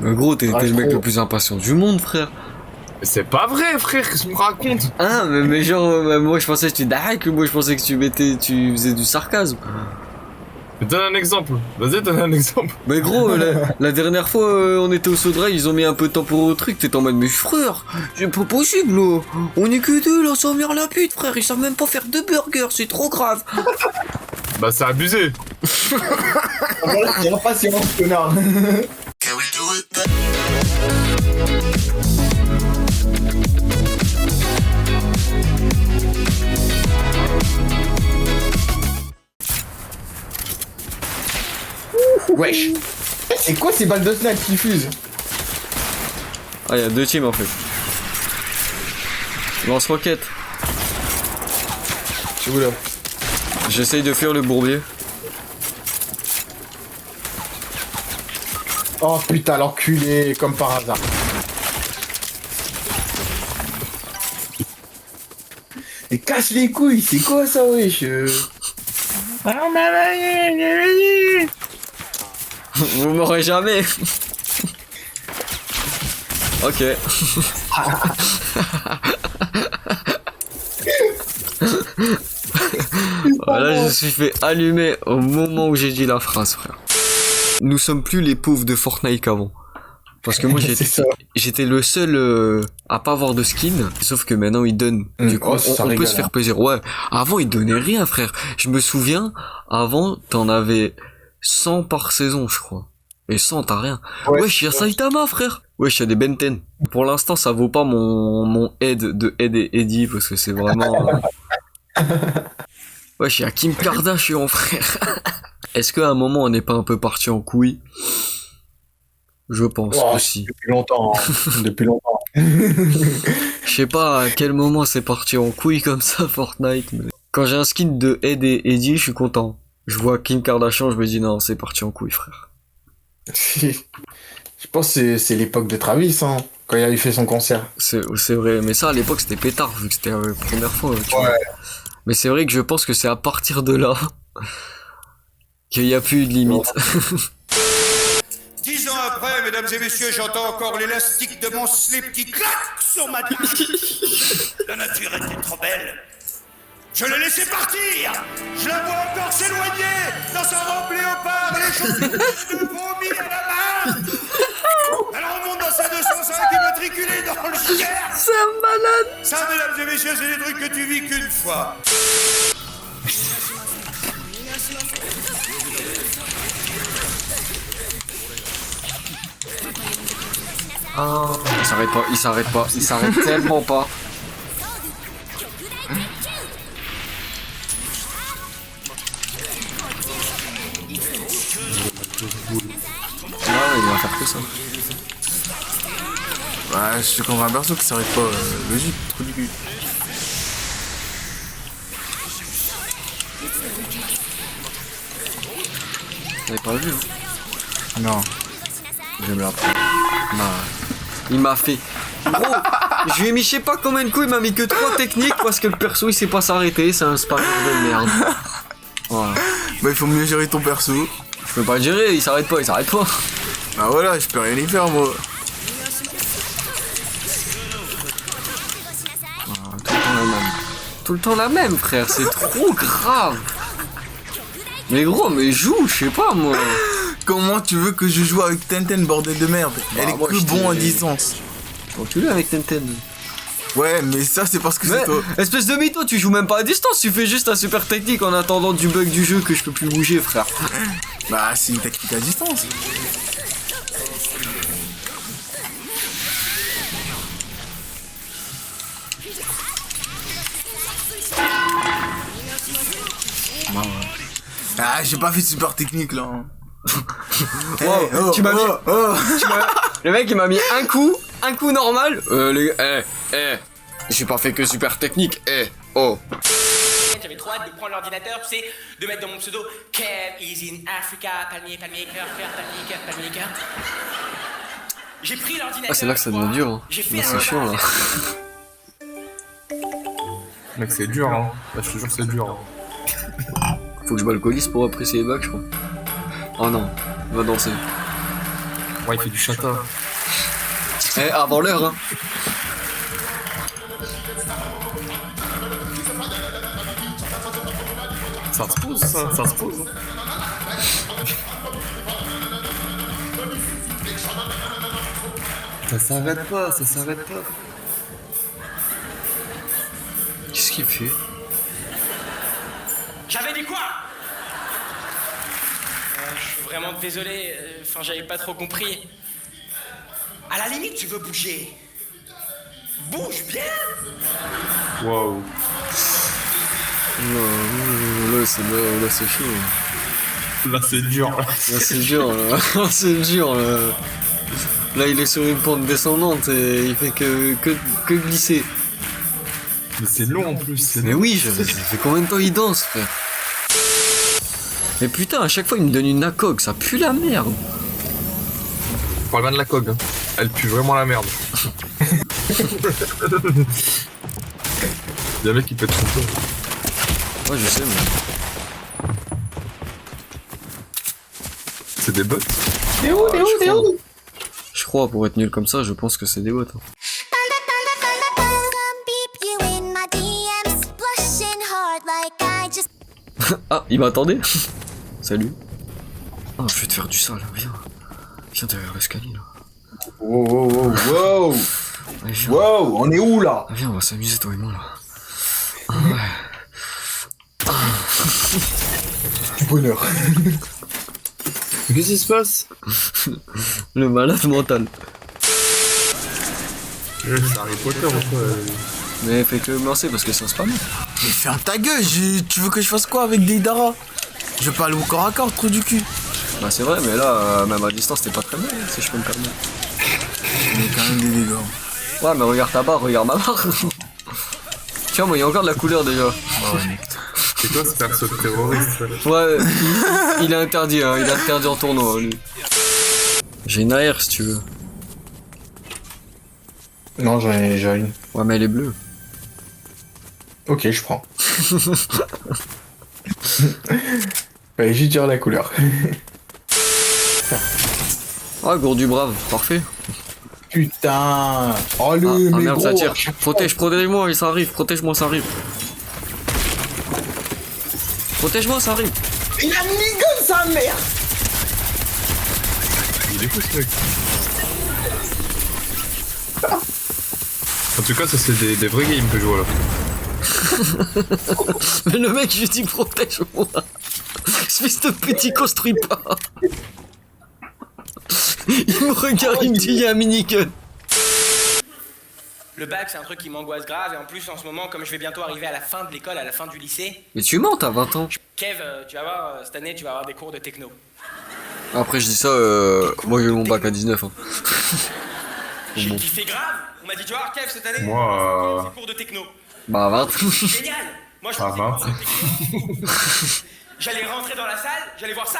Mais gros, t'es le mec le plus impatient du monde, frère. C'est pas vrai, frère, qu'est-ce qu'on me raconte? Hein, mais genre, moi je pensais que tu que moi je pensais que tu faisais du sarcasme. Donne un exemple. Vas-y, donne un exemple. Mais gros, la dernière fois, on était au Sodrail, ils ont mis un peu de temps pour le truc, t'étais en mode, mais frère, c'est pas possible, là. On est que deux, là, sans venir la pute, frère, ils savent même pas faire 2 burgers, c'est trop grave. Bah, c'est abusé. Voilà, c'est impatient, connard. Wesh. C'est quoi ces balles de snack qui fusent? Ah, y'a 2 teams en fait. Lance-roquette. C'est où là? J'essaye de fuir le bourbier. Oh putain, l'enculé, comme par hasard. Et casse les couilles, c'est quoi ça, wesh? Vous m'aurez jamais. Ok. Voilà, je suis fait allumer au moment où j'ai dit la phrase, frère. Nous sommes plus les pauvres de Fortnite qu'avant. Parce que moi j'étais le seul à pas avoir de skin, sauf que maintenant ils donnent. Du coup, on peut se faire plaisir. Ouais, avant ils donnaient rien, frère. Je me souviens, avant t'en avais 100 par saison, je crois. Et 100, t'as rien. Wesh, y'a Saitama, frère. Wesh, y'a des Benten. Pour l'instant, ça vaut pas mon aide de Ed et Eddie, parce que c'est vraiment... Wesh, y'a Kim Kardashian, frère. Est-ce qu'à un moment, on n'est pas un peu parti en couille? Je pense aussi. Depuis longtemps. Depuis longtemps. Je sais pas à quel moment c'est parti en couille comme ça, Fortnite. Mais... Quand j'ai un skin de Ed et Eddie, je suis content. Je vois Kim Kardashian, je me dis non, c'est parti en couille, frère. Je pense que c'est l'époque de Travis, hein, quand il avait fait son concert. C'est vrai, mais ça à l'époque c'était pétard, vu que c'était la première fois. Tu vois. Mais c'est vrai que je pense que c'est à partir de là qu'il n'y a plus de limite. 10 ans après, mesdames et messieurs, j'entends encore l'élastique de mon slip qui claque sur ma tête. La nature était trop belle. Je l'ai laissé partir. Je la vois encore s'éloigner dans son robe léopard, les chaussures de vomi à la main. Elle remonte dans sa 205 immatriculée dans le Cher. C'est un malade. Ça, mesdames et messieurs, c'est des trucs que tu vis qu'une fois. Oh, il s'arrête tellement pas. Ah, il va faire que ça. Bah, je suis contre un perso qui s'arrête pas. Logique, trop du cul. Vous avez pas vu, hein? Non. Je vais me la prendre. Bah, il m'a fait. Gros, je lui ai mis je sais pas combien de coups, il m'a mis que 3 techniques parce que le perso il sait pas s'arrêter, c'est un spammer de merde. Voilà. Bah, il faut mieux gérer ton perso. Je peux pas le gérer, il s'arrête pas. Bah voilà, je peux rien y faire, moi. Tout le temps la même, frère, c'est trop grave. Mais gros, mais joue, je sais pas moi. Comment tu veux que je joue avec Tenten, bordel de merde? Elle est que bon à distance. Bon, tu l'as avec Tenten. Ouais, mais ça c'est parce que c'est toi. Espèce de mytho, tu joues même pas à distance, tu fais juste un super technique en attendant du bug du jeu que je peux plus bouger, frère. Bah, c'est une technique à distance. Ah, j'ai pas fait de super technique là. Tu m'as mis. Le mec il m'a mis un coup normal. J'ai pas fait que super technique. J'avais trop hâte de prendre l'ordinateur, tu sais, de mettre dans mon pseudo Kev is in Africa, palmier, palmier, cœur, palmier, cœur, palmier, cœur. J'ai pris l'ordinateur. Ah, c'est là que ça devient dur. Hein. Là, c'est chiant là. Mec, c'est dur, hein. Là, je te jure, c'est dur. Hein. Faut que je m'alcoolise pour apprécier les bugs, je crois. Oh non, va danser. Ouais, il fait du chata. Eh, avant l'heure, hein. Ça se pose, ça se pose. Ça s'arrête pas, ça s'arrête pas. Qu'est-ce qu'il fait? J'avais dit quoi? Je suis vraiment désolé, enfin j'avais pas trop compris. À la limite, tu veux bouger. Bouge bien! Waouh. Non, là c'est chaud. Là, c'est dur. Là c'est dur, là. C'est dur, là. Là il est sur une pente descendante et il fait que glisser. Mais c'est long en plus. Mais oui, ça fait combien de temps il danse, frère? Mais putain, à chaque fois il me donne une ACOG, ça pue la merde. Parle bien de la cog. Hein. Elle pue vraiment la merde. Y'a un mec qui peut être trompé. Ouais, je sais, mais. C'est des bots. Je crois, pour être nul comme ça, je pense que c'est des bots. Hein. Ah, il m'attendait. Salut. Ah, je vais te faire du sale, viens. Viens derrière l'escalier, là. Wow. Allez, viens. Wow, on est où là? Ah, viens, on va s'amuser, toi et moi, là. Ah, ouais. Du bonheur. Qu'est-ce qui se passe? Le malade mental. C'est Harry Potter ou quoi? Mais fais que me lancer parce que ça se passe. Mais ferme ta gueule, tu veux que je fasse quoi avec des Dara? Je vais pas aller au corps à corps, trou du cul. Bah c'est vrai, mais là, même à distance, t'es pas très bien, si je peux me permettre. Mais quand même des dégâts. Ouais, mais regarde ta barre, regarde ma barre. Tiens, moi, il y a encore de la couleur déjà. C'est quoi ce perso de terroriste? Ouais, il est interdit, hein, il est interdit en tournoi, lui. J'ai une AR si tu veux. Non, j'en ai déjà une. Ouais, mais elle est bleue. Ok, je prends. Fallait juste dire la couleur. Ah, Gourdu brave, parfait. Putain. Oh le Ah mais merde, gros, ça tire. à chaque Protège-moi, ça arrive, protège-moi, ça arrive. Protège-moi, ça arrive. Il a minigun sa mère. Il est fou ce mec. En tout cas, ça c'est des vrais games que je vois là. Mais le mec, je lui dis protège-moi. Espèce de petit construit pas. Il me regarde, il me dit il y a un minigun. Le bac, c'est un truc qui m'angoisse grave, et en plus, en ce moment, comme je vais bientôt arriver à la fin de l'école, à la fin du lycée, Mais tu mens, t'as 20 ans. Kev, tu vas voir, cette année, tu vas avoir des cours de techno. Après, je dis ça, moi j'ai eu mon bac à 19 ans. J'ai Bon. kiffé grave. On m'a dit, tu vas voir, Kev, cette année, Moi, c'est cours de techno. Bah, 20. Génial. Moi, je Ah, faisais bah. cours de techno. J'allais rentrer dans la salle, j'allais voir ça.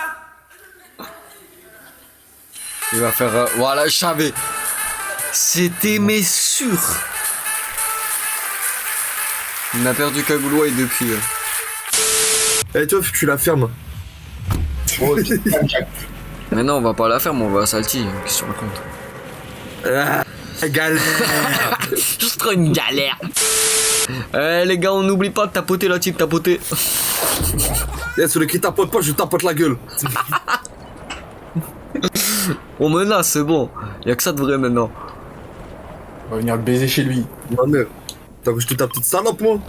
Il va faire. Voilà, je savais. C'était mais sûr. Il a perdu Kagoulois et depuis. Eh toi, tu la fermes. Mais non, on va pas la faire, mais on va à Salty. Qu'est-ce que tu racontes? Galère. Je trouve une galère. Eh les gars, on n'oublie pas de tapoter la team, tapoter. Eh, celui qui tapote pas, je tapote la gueule. On menace, c'est bon. Y'a que ça de vrai maintenant. On va venir le baiser chez lui. Ma mère. T'as vu ta petite salope, moi?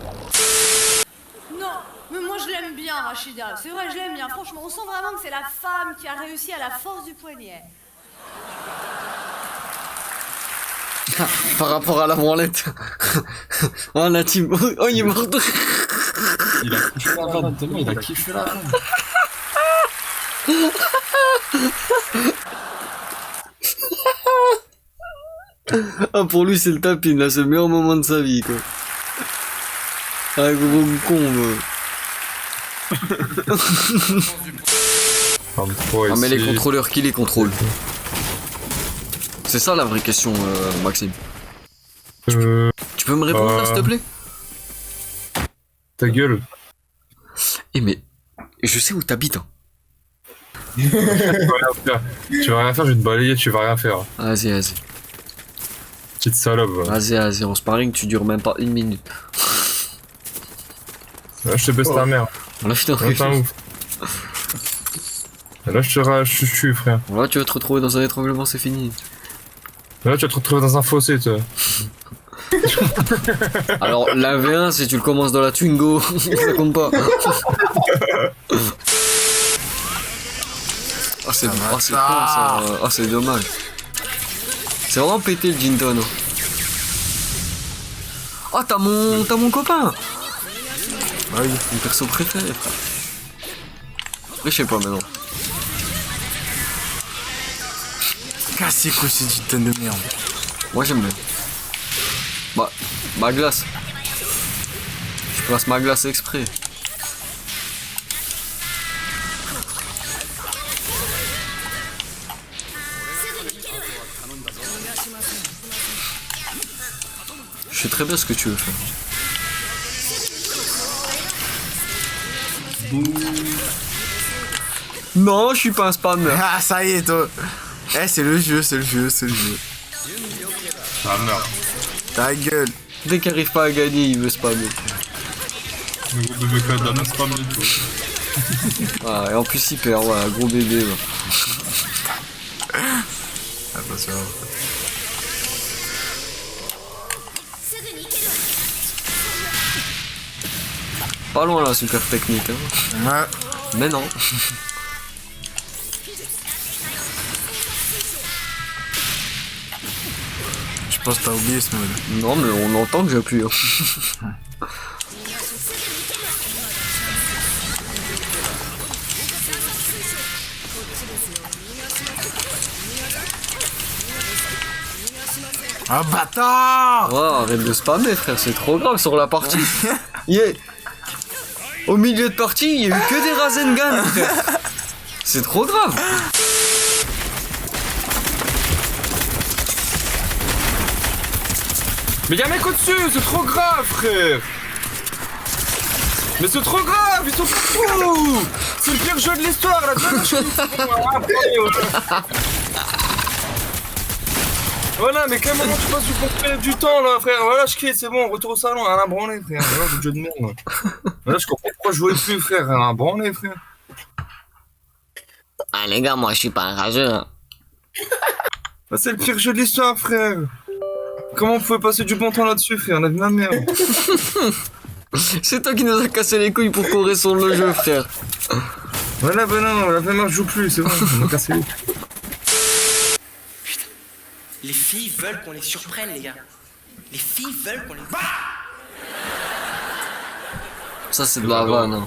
Non, mais moi je l'aime bien, Rachida. C'est vrai, je l'aime bien. Franchement, on sent vraiment que c'est la femme qui a réussi à la force du poignet. Par rapport à la branlette. Oh la team. Oh il est mort de... Il a kiffé la vanne, tellement il a kiffé la vanne. Ah pour lui c'est le tapin là, c'est le meilleur moment de sa vie quoi. Ah gros con Ah mais les contrôleurs qui les contrôlent? C'est ça la vraie question Maxime. Tu peux me répondre là s'il te plaît? Ta gueule. Eh mais je sais où t'habites hein. Tu vas rien faire. Tu vas rien faire, je vais te balayer, tu vas rien faire. Vas-y, vas-y. Petite salope. Va. Vas-y, en sparring, tu dures même pas 1 minute. Là, je te baisse ta mère. Là, je te Là, t'es un ouf. Là, je te tue, frère. Là, tu vas te retrouver dans un étranglement, c'est fini. Là, tu vas te retrouver dans un fossé, toi. Alors, la V1, si tu le commences dans la Twingo, ça compte pas. Ah, c'est con, ça. Ah, c'est dommage. C'est vraiment pété le Jinton. Ah, t'as mon copain. Ah oui, mon perso préféré, frère. Mais je sais pas maintenant. Cassez quoi c'est du tonne de merde. Moi j'aime bien. Bah, ma glace. Je place ma glace exprès. Je sais très bien ce que tu veux faire. Non, je suis pas un spammer. Ah ça y est toi. Eh c'est le jeu, c'est le jeu. Ah merde. Ta gueule. Dès qu'il arrive pas à gagner, il veut spammer. Le gros bébé Kadam, c'est pas du tout. Ah, et en plus il perd, voilà, gros bébé. Là. Attention. Pas loin là, super technique. Hein. Ouais. Mais non. Je pense que t'as oublié ce mode. Non, mais on entend que j'appuie. Hein. Ah bâtard. Oh, arrête de spammer, frère, c'est trop grave sur la partie. Yeah. Au milieu de partie, il y a eu que des Rasengan, frère. C'est trop grave. Mais y'a un mec au-dessus, c'est trop grave, frère. Mais c'est trop grave, ils sont fous. C'est le pire jeu de l'histoire, là. Voilà, mais quel moment tu passes du temps, là, frère. Voilà, je quitte, c'est bon, retour au salon, rien à branler, frère. Voilà, le jeu de merde. Voilà, je comprends pourquoi je jouais plus, frère. Rien à branler, frère. Ah, les gars, moi, je suis pas un rageux. Hein. Bah, c'est le pire jeu de l'histoire, frère. Comment on pouvait passer du bon temps là-dessus, frère? On a de la merde. C'est toi qui nous a cassé les couilles pour qu'on résolve le jeu, frère. Voilà, bah non, la VMA je joue plus, c'est bon, on m'a cassé les couilles. Putain. Les filles veulent qu'on les surprenne, les gars. Les filles veulent qu'on les... Ça, c'est de la vanne. Hein.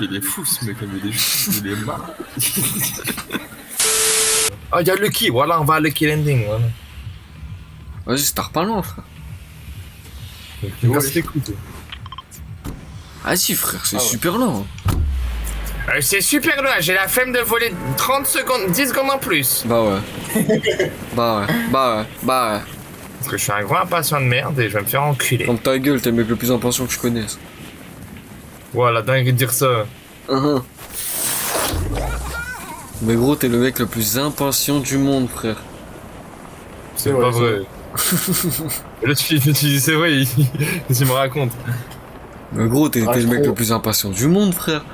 Il est fou, ce mec, il est marre. Ah, y'a Lucky, voilà, on va à Lucky Landing, voilà. Vas-y, c'est pas loin, frère. Il me casse les couilles. Vas-y, frère, c'est super lent. Hein. C'est super loin, j'ai la flemme de voler 30 secondes, 10 secondes en plus. Bah ouais. Bah ouais. Parce que je suis un grand impatient de merde et je vais me faire enculer. Comme ta gueule, t'es le mec le plus impatient que je connaisse. Voilà, dingue de dire ça. Mais gros, t'es le mec le plus impatient du monde, frère. C'est pas vrai. Là, tu dis, c'est vrai, il me raconte. Mais gros, t'es le mec le plus impatient du monde, frère.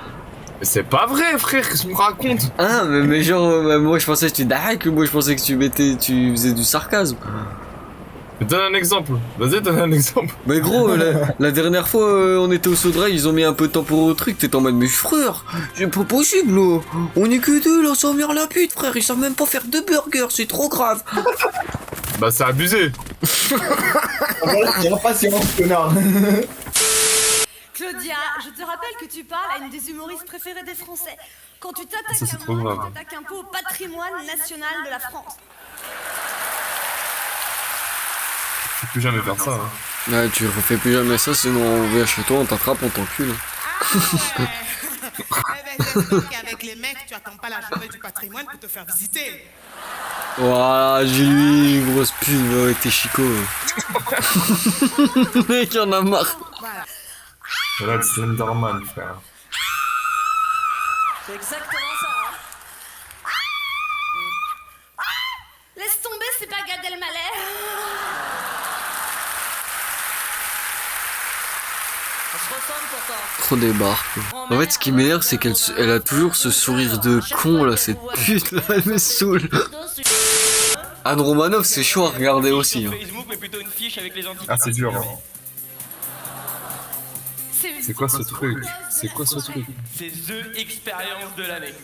Mais c'est pas vrai, frère, qu'est-ce que tu me racontes? Ah, mais genre, moi je pensais que tu dark, moi je pensais que tu faisais du sarcasme. Donne un exemple. Vas-y, donne un exemple. Mais gros, la dernière fois, on était au Sodrail, ils ont mis un peu de temps pour le truc. T'es en mode, mais frère, c'est pas possible, là. On est que deux, là, sans venir la pute, frère. Ils savent même pas faire 2 burgers, c'est trop grave. Bah, c'est abusé. J'ai impatience, connard. Claudia, je te rappelle que tu parles à une des humoristes préférées des Français. Quand tu t'attaques Ça, c'est à trop moi, grave. tu t'attaques un peu au patrimoine national de la France. Faut plus jamais faire ça. Hein. Ouais, tu refais plus jamais ça, sinon on vient chez toi, on t'attrape, on t'encule. Eh ben, j'espère qu'avec les mecs, tu attends pas la journée du patrimoine pour te faire visiter. Voilà, j'ai lui, grosse pute, ouais, t'es chico. Le mec, il en a marre. Voilà. Là, le Slenderman, frère. C'est exactement ça. Laisse tomber, c'est pas Gad Elmaleh. On se ressemble pourtant. Trop des barres. En fait, ce qui m'énerve, c'est elle a toujours ce sourire de con là, cette pute là, elle me saoule. Anne Romanoff, c'est chaud à regarder aussi. Hein. Facebook, mais plutôt une fiche avec les anticorps. Ah, c'est dur. Hein. C'est quoi ce truc? C'est quoi ce truc? C'est THE expérience de l'année.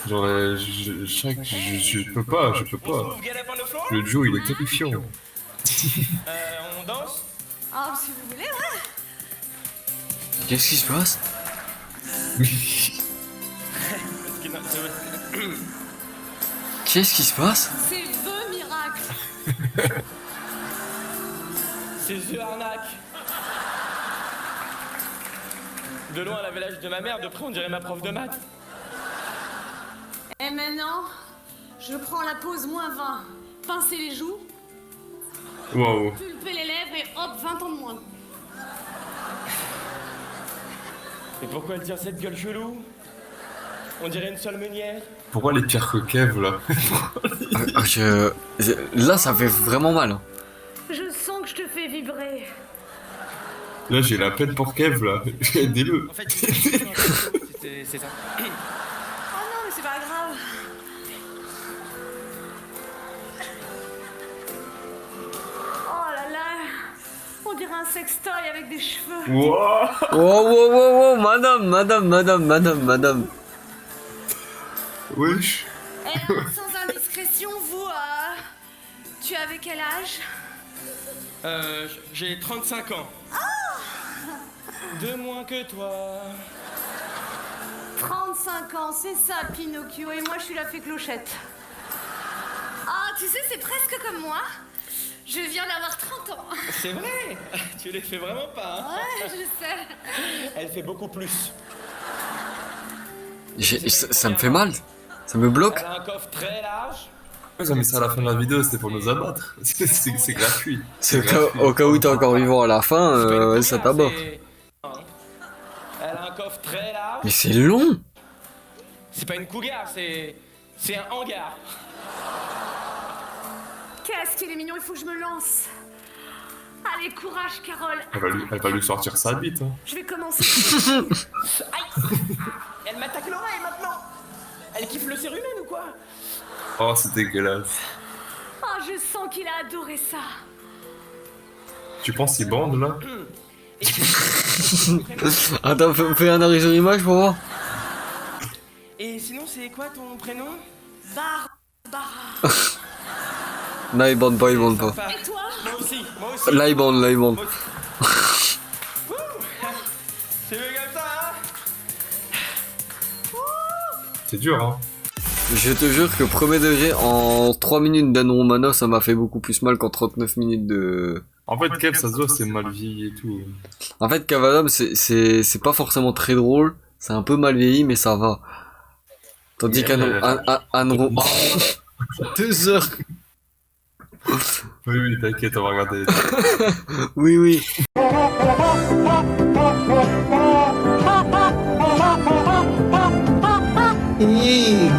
Genre, je peux pas. On trouve Get Up on the Floor. Le Joe, il est terrifiant. On danse. Ah, si vous voulez, ouais. Qu'est-ce qui se passe? Qu'est-ce qui se passe? C'est THE miracle. C'est THE arnaque. De loin, elle avait l'âge de ma mère, de près, on dirait ma prof de maths. Et maintenant, je prends la pause -20. Pincer les joues, Waouh. pulper les lèvres et hop, 20 ans de moins. Et pourquoi elle tient cette gueule chelou? On dirait une seule meunière. Pourquoi les pires que Kev, là? Là, ça fait vraiment mal. Hein. Je sens que je te fais vibrer. Là, j'ai la peine pour Kev, là. Aidez-le. En fait, c'est ça. Oh non, mais c'est pas grave. Oh là là, on dirait un sextoy avec des cheveux. Wouah. Oh, madame. Wesh. Et sans indiscrétion, vous, tu avais quel âge? J'ai 35 ans. De moins que toi. 35 ans, c'est ça, Pinocchio, et moi je suis la fée Clochette. Ah, tu sais, c'est presque comme moi. Je viens d'avoir 30 ans. C'est vrai. Tu les fais vraiment pas, hein. Ouais, je sais. Elle fait beaucoup plus. Ça me fait mal. Ça me bloque. Elle a un coffre très large. Ils ont mis ça à la fin de la vidéo, c'était pour nous abattre. C'est gratuit. C'est au cas où t'es encore vivant à la fin, ça t'abat. Elle a un coffre très large. Mais c'est long. C'est pas une cougar, c'est un hangar. Qu'est-ce qu'il est mignon, il faut que je me lance. Allez, courage, Carole. Elle va lui sortir sa bite. Hein. Je vais commencer. Aïe. Elle m'attaque l'oreille maintenant. Elle kiffe le cérumen ou quoi? Oh, c'est dégueulasse. Oh, je sens qu'il a adoré ça. Tu penses qu'il bande, là? Attends, fais un arrêt sur image pour voir. Et sinon, c'est quoi ton prénom? Barbara. Non, il bande pas. Et toi? Moi aussi. Là, il bande. C'est mieux comme ça, hein? C'est dur, hein? Je te jure que premier degré, en 3 minutes d'Anne Romanoff, ça m'a fait beaucoup plus mal qu'en 39 minutes de... En fait, Kev, ça se voit, c'est mal vieilli et tout. En fait, Cavadam, c'est pas forcément très drôle, c'est un peu mal vieilli, mais ça va. Tandis qu'Anne Romanoff... 2 heures. Oui, t'inquiète, on va regarder. Oui. Ih,